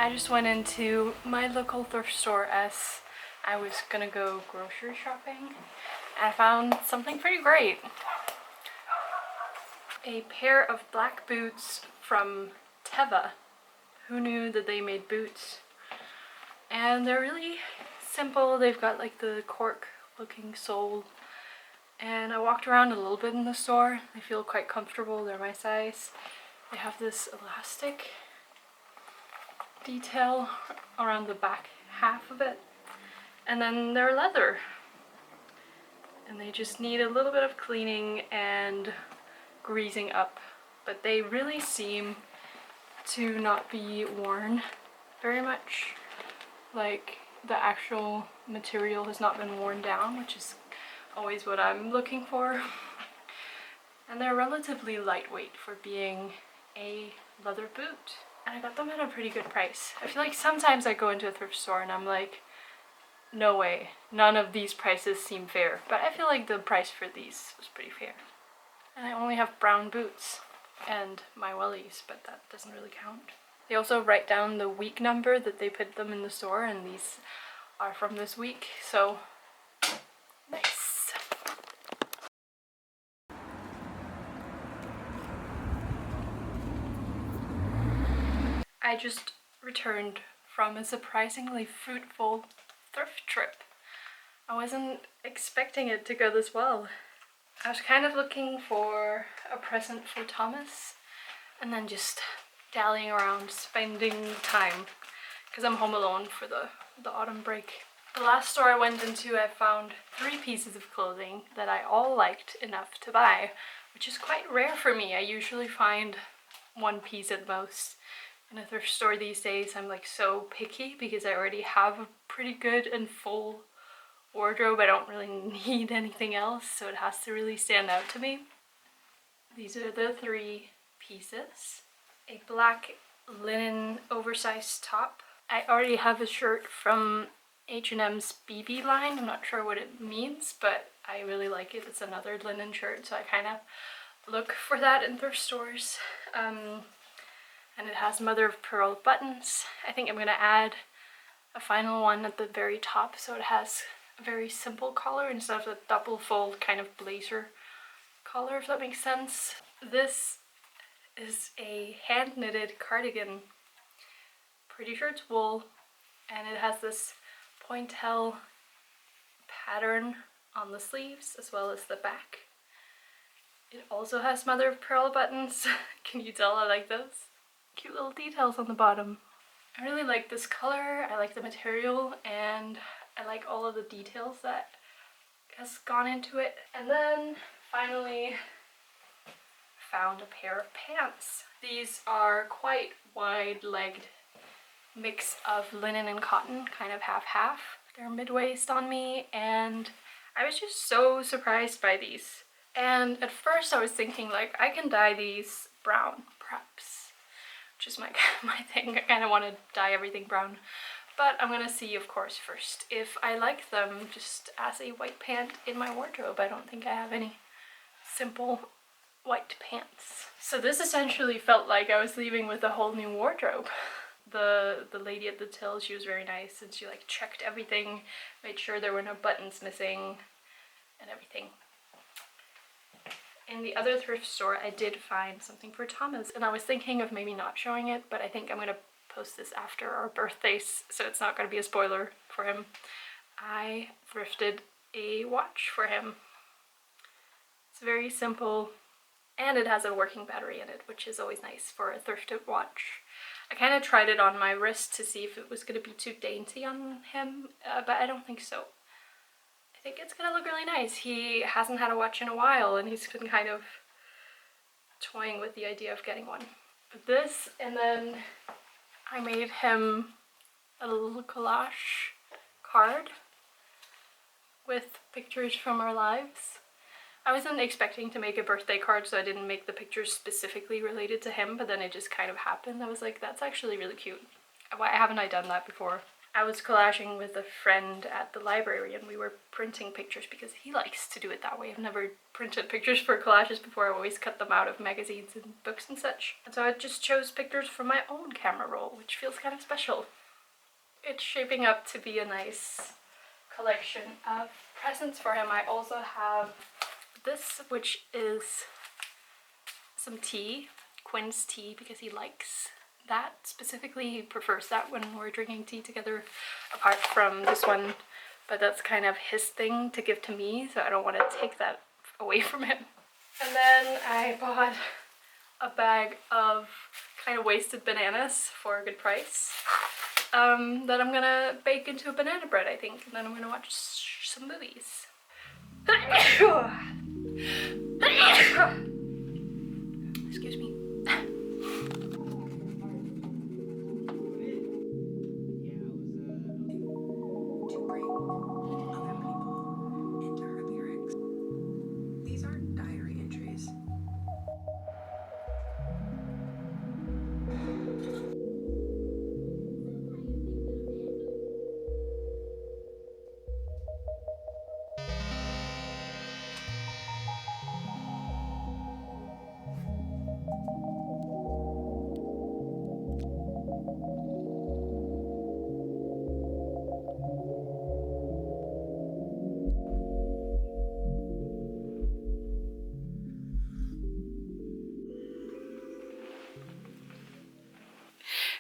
I just went into my local thrift store as I was gonna go grocery shopping, and I found something pretty great. A pair of black boots from Teva. Who knew that they made boots? And they're really simple. They've got like the cork looking sole. And I walked around a little bit in the store. They feel quite comfortable. They're my size. They have this elastic detail around the back half of it. And then they're leather. And they just need a little bit of cleaning and greasing up. But they really seem to not be worn very much. Like, the actual material has not been worn down, which is always what I'm looking for. And they're relatively lightweight for being a leather boot. And I got them at a pretty good price. I feel like sometimes I go into a thrift store and I'm like, no way, none of these prices seem fair. But I feel like the price for these was pretty fair. And I only have brown boots and my wellies, but that doesn't really count. They also write down the week number that they put them in the store, and these are from this week, so nice. I just returned from a surprisingly fruitful thrift trip. I wasn't expecting it to go this well. I was kind of looking for a present for Thomas and then just dallying around, spending time, because I'm home alone for the autumn break. The last store I went into, I found 3 pieces of clothing that I all liked enough to buy, which is quite rare for me. I usually find 1 piece at most. In a thrift store these days, I'm like so picky because I already have a pretty good and full wardrobe. I don't really need anything else, so it has to really stand out to me. These are the 3 pieces. A black linen oversized top. I already have a shirt from H&M's BB line. I'm not sure what it means, but I really like it. It's another linen shirt, so I kind of look for that in thrift stores. And it has mother of pearl buttons. I think I'm going to add a final one at the very top, so it has a very simple collar instead of the double fold kind of blazer collar, if that makes sense. This is a hand knitted cardigan. Pretty sure it's wool, and it has this pointelle pattern on the sleeves as well as the back. It also has mother of pearl buttons. Can you tell I like those? Cute little details on the bottom. I really like this color, I like the material, and I like all of the details that has gone into it. And then finally found a pair of pants. These are quite wide-legged mix of linen and cotton, kind of half-half. They're mid-waist on me, and I was just so surprised by these. And at first I was thinking, like, I can dye these brown, perhaps, which is my thing. I kind of want to dye everything brown. But I'm gonna see, of course, first if I like them just as a white pant in my wardrobe. I don't think I have any simple white pants. So this essentially felt like I was leaving with a whole new wardrobe. The lady at the till, she was very nice, and she like checked everything, made sure there were no buttons missing and everything. In the other thrift store, I did find something for Thomas, and I was thinking of maybe not showing it, but I think I'm gonna post this after our birthdays, so it's not gonna be a spoiler for him. I thrifted a watch for him. It's very simple, and it has a working battery in it, which is always nice for a thrifted watch. I kind of tried it on my wrist to see if it was going to be too dainty on him, but I don't think so. I think it's going to look really nice. He hasn't had a watch in a while, and he's been kind of toying with the idea of getting one. This, and then I made him a little collage card with pictures from our lives. I wasn't expecting to make a birthday card, so I didn't make the pictures specifically related to him, but then it just kind of happened. I was like, that's actually really cute. Why haven't I done that before? I was collaging with a friend at the library and we were printing pictures because he likes to do it that way. I've never printed pictures for collages before. I've always cut them out of magazines and books and such. And so I just chose pictures from my own camera roll, which feels kind of special. It's shaping up to be a nice collection of presents for him. I also have this, which is some tea, Quinn's tea, because he likes that specifically. He prefers that when we're drinking tea together, apart from this one, but that's kind of his thing to give to me, so I don't want to take that away from him. And then I bought a bag of kind of wasted bananas for a good price that I'm gonna bake into a banana bread, I think, and then I'm gonna watch some movies. Excuse me.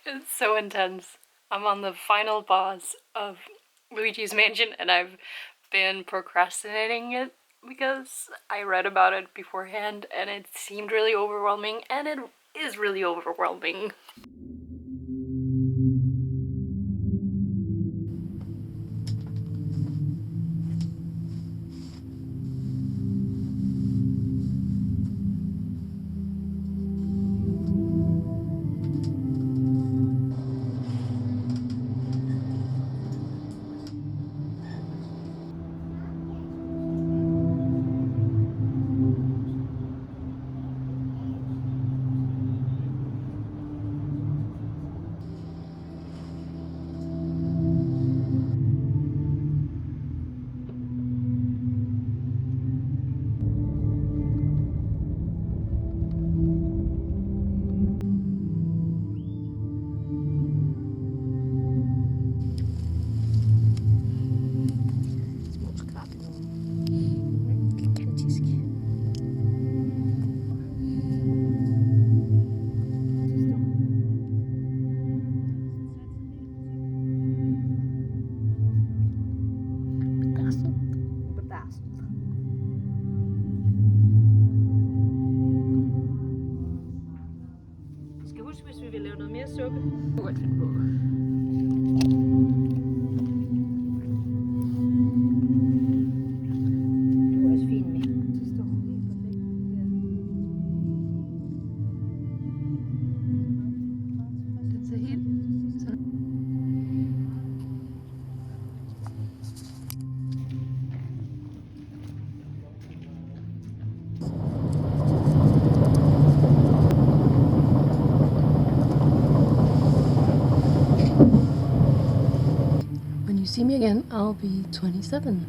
It's so intense. I'm on the final boss of Luigi's Mansion and I've been procrastinating it because I read about it beforehand and it seemed really overwhelming, and it is really overwhelming. When you see me again, I'll be 27.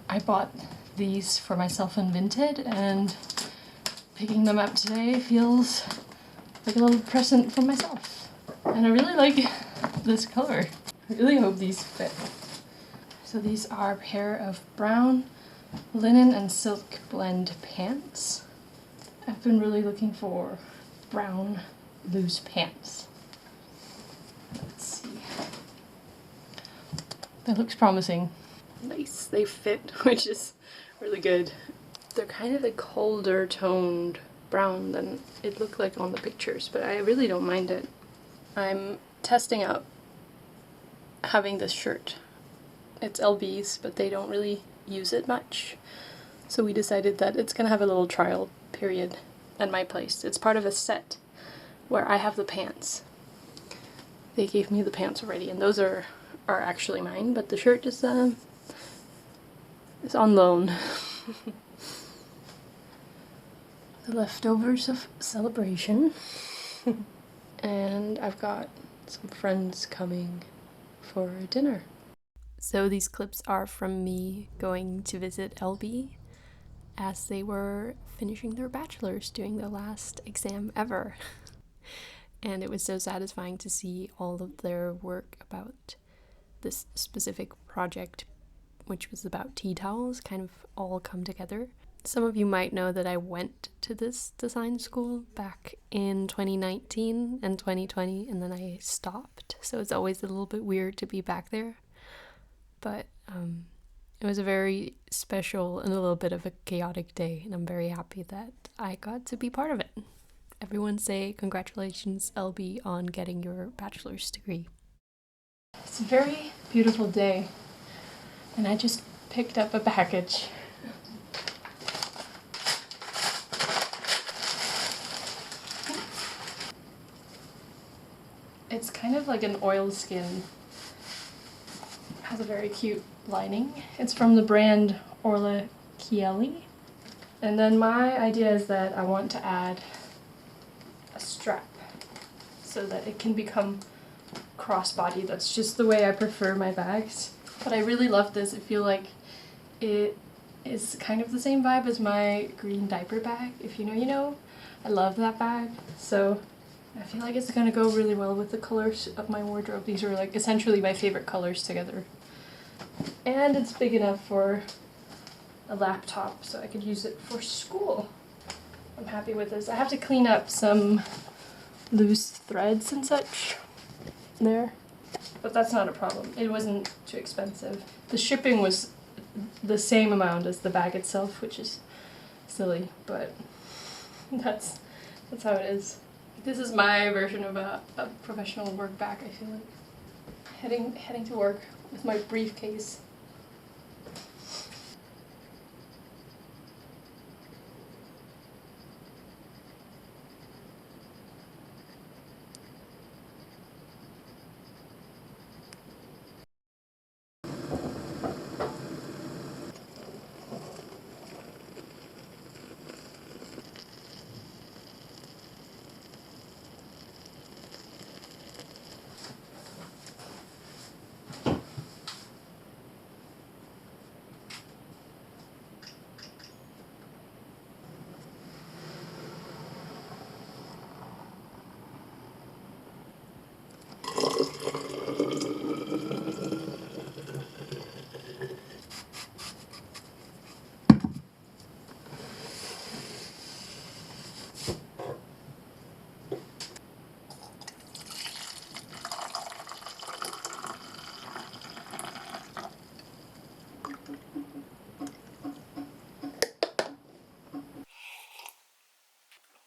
I bought these for myself in Vinted, and picking them up today feels like a little present for myself. And I really like this color. I really hope these fit. So these are a pair of brown linen and silk blend pants. I've been really looking for brown loose pants. Let's see. That looks promising. Nice, they fit, which is really good. They're kind of a colder toned brown than it looked like on the pictures, but I really don't mind it. I'm testing out having this shirt. It's LB's, but they don't really use it much. So we decided that it's gonna have a little trial period at my place. It's part of a set where I have the pants. They gave me the pants already, and those are actually mine, but the shirt is is on loan. The leftovers of celebration. And I've got some friends coming for dinner. So these clips are from me going to visit LB as they were finishing their bachelor's, doing their last exam ever. And it was so satisfying to see all of their work about this specific project, which was about tea towels, kind of all come together. Some of you might know that I went to this design school back in 2019 and 2020, and then I stopped. So it's always a little bit weird to be back there. But it was a very special and a little bit of a chaotic day, and I'm very happy that I got to be part of it. Everyone say congratulations, LB, on getting your bachelor's degree. It's a very beautiful day, and I just picked up a package. It's kind of like an oilskin. Has a very cute lining. It's from the brand Orla Chieli. And then my idea is that I want to add a strap so that it can become crossbody. That's just the way I prefer my bags. But I really love this. I feel like it is kind of the same vibe as my green diaper bag. If you know, you know. I love that bag. So I feel like it's gonna go really well with the colors of my wardrobe. These are like essentially my favorite colors together. And it's big enough for a laptop, so I could use it for school. I'm happy with this. I have to clean up some loose threads and such there, but that's not a problem. It wasn't too expensive. The shipping was the same amount as the bag itself, which is silly, but that's how it is. This is my version of a professional work bag, I feel like. Heading to work with my briefcase.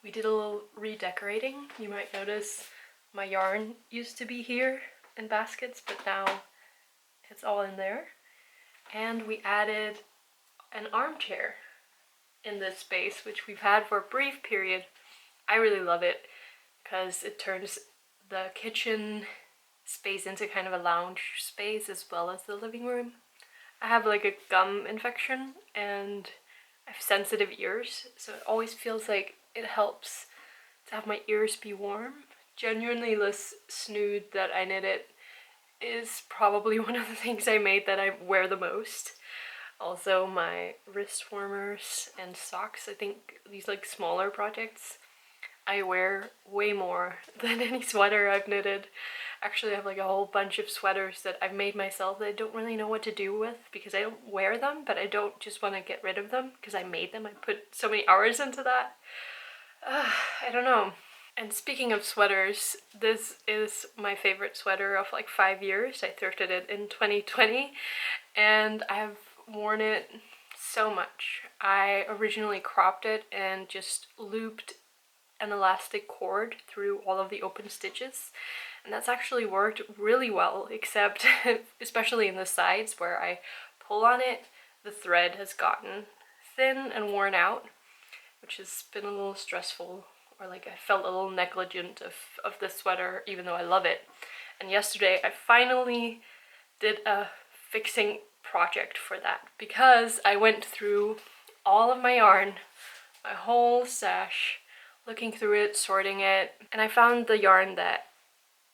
We did a little redecorating. You might notice my yarn used to be here in baskets, but now it's all in there. And we added an armchair in this space, which we've had for a brief period. I really love it because it turns the kitchen space into kind of a lounge space as well as the living room. I have like a gum infection and I have sensitive ears, so it always feels like it helps to have my ears be warm. Genuinely, this snood that I knitted is probably one of the things I made that I wear the most. Also my wrist warmers and socks. I think these like smaller projects I wear way more than any sweater I've knitted. Actually, I have like a whole bunch of sweaters that I've made myself that I don't really know what to do with because I don't wear them, but I don't just want to get rid of them because I made them. I put so many hours into that. I don't know. And speaking of sweaters, this is my favorite sweater of like 5 years. I thrifted it in 2020 and I've worn it so much. I originally cropped it and just looped an elastic cord through all of the open stitches, and that's actually worked really well, except especially in the sides where I pull on it, the thread has gotten thin and worn out, which has been a little stressful, or like I felt a little negligent of the sweater even though I love it. And yesterday I finally did a fixing project for that because I went through all of my yarn, my whole stash, looking through it, sorting it, and I found the yarn that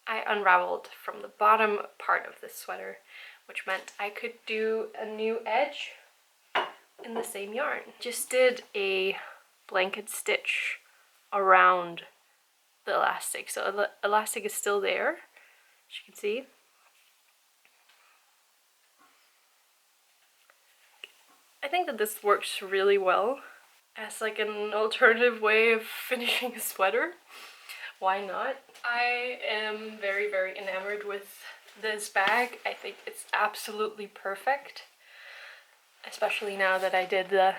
I unraveled from the bottom part of this sweater, which meant I could do a new edge in the same yarn. Just did a blanket stitch around the elastic, so the elastic is still there, as you can see. I think that this works really well as like an alternative way of finishing a sweater. Why not? I am very, very enamored with this bag. I think it's absolutely perfect, especially now that I did the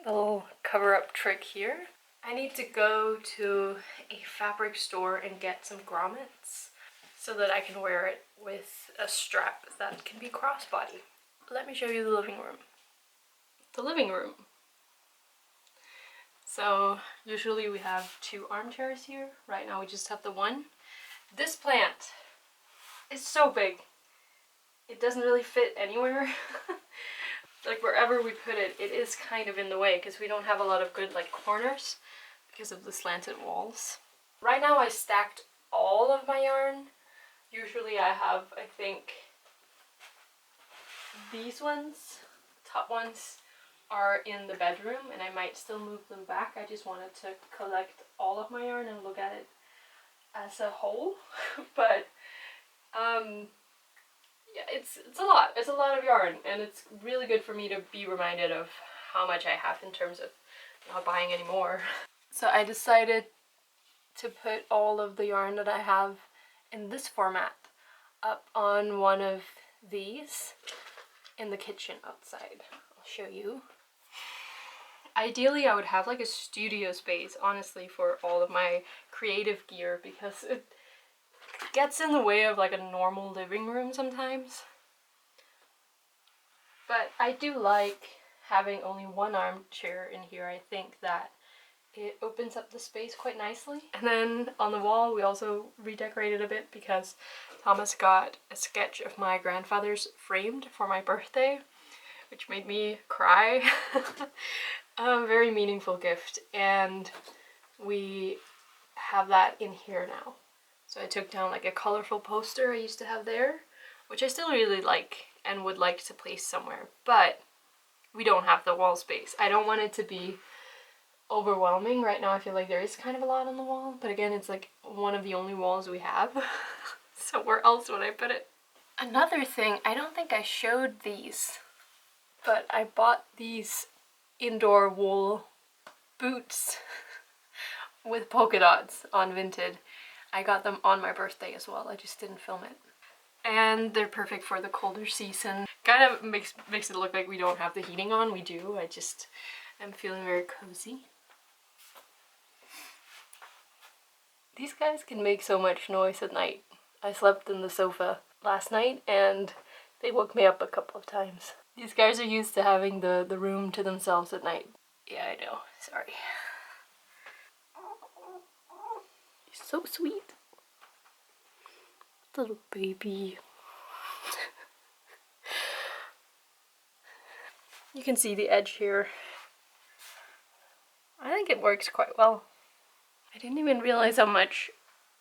little cover-up trick here. I need to go to a fabric store and get some grommets so that I can wear it with a strap that can be crossbody. Let me show you the living room. The living room. So usually we have 2 armchairs here. Right now we just have the one. This plant is so big. It doesn't really fit anywhere. Like wherever we put it, it is kind of in the way because we don't have a lot of good like corners because of the slanted walls. Right now I stacked all of my yarn. Usually I have, I think, these ones, top ones, are in the bedroom and I might still move them back. I just wanted to collect all of my yarn and look at it as a whole. But yeah, it's a lot. It's a lot of yarn and it's really good for me to be reminded of how much I have in terms of not buying any more. So I decided to put all of the yarn that I have in this format up on one of these in the kitchen outside. I'll show you. Ideally, I would have like a studio space, honestly, for all of my creative gear because it gets in the way of like a normal living room sometimes. But I do like having only one armchair in here. I think that it opens up the space quite nicely. And then on the wall we also redecorated a bit because Thomas got a sketch of my grandfather's framed for my birthday, which made me cry. A very meaningful gift, and we have that in here now. So I took down like a colorful poster I used to have there, which I still really like and would like to place somewhere, but we don't have the wall space. I don't want it to be overwhelming. Right now I feel like there is kind of a lot on the wall, but again, it's like one of the only walls we have. So where else would I put it? Another thing, I don't think I showed these, but I bought these indoor wool boots with polka dots on Vinted. I got them on my birthday as well, I just didn't film it. And they're perfect for the colder season. Kind of makes it look like we don't have the heating on. We do, I just am feeling very cozy. These guys can make so much noise at night. I slept in the sofa last night and they woke me up a couple of times. These guys are used to having the room to themselves at night. Yeah, I know. Sorry. He's so sweet. Little baby. You can see the edge here. I think it works quite well. I didn't even realize how much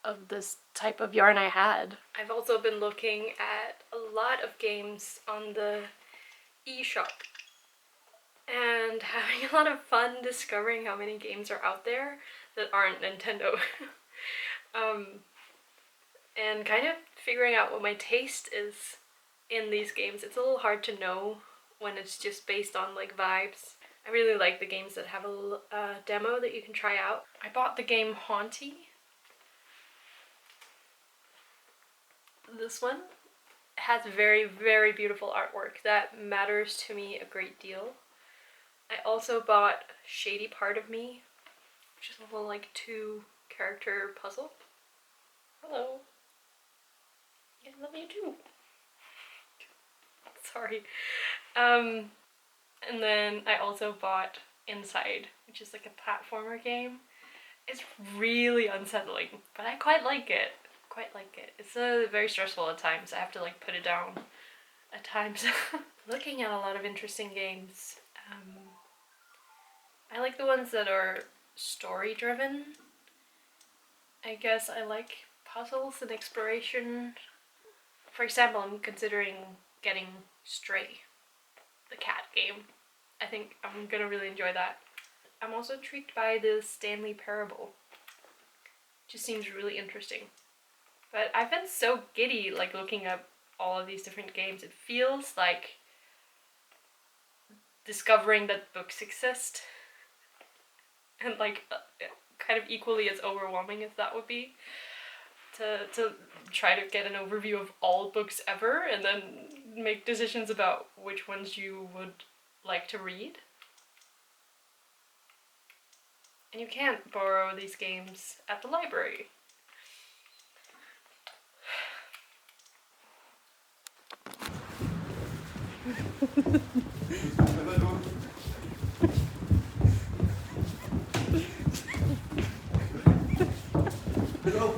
of this type of yarn I had. I've also been looking at a lot of games on the eShop and having a lot of fun discovering how many games are out there that aren't Nintendo. And kind of figuring out what my taste is in these games. It's a little hard to know when it's just based on like vibes. I really like the games that have a demo that you can try out. I bought the game Haunty. This one has very, very beautiful artwork that matters to me a great deal. I also bought Shady Part of Me, which is a little like 2-character puzzle. Hello. I love you too. Sorry. And then I also bought Inside, which is like a platformer game. It's really unsettling, but I quite like it. It's very stressful at times. I have to like put it down at times. Looking at a lot of interesting games. I like the ones that are story driven. I guess I like puzzles and exploration. For example, I'm considering getting Stray, the cat game. I think I'm gonna really enjoy that. I'm also intrigued by the Stanley Parable. Just seems really interesting. But I've been so giddy like looking up all of these different games. It feels like discovering that books exist. And like kind of equally as overwhelming as that would be. To try to get an overview of all books ever and then make decisions about which ones you would like to read. And you can't borrow these games at the library. Hello.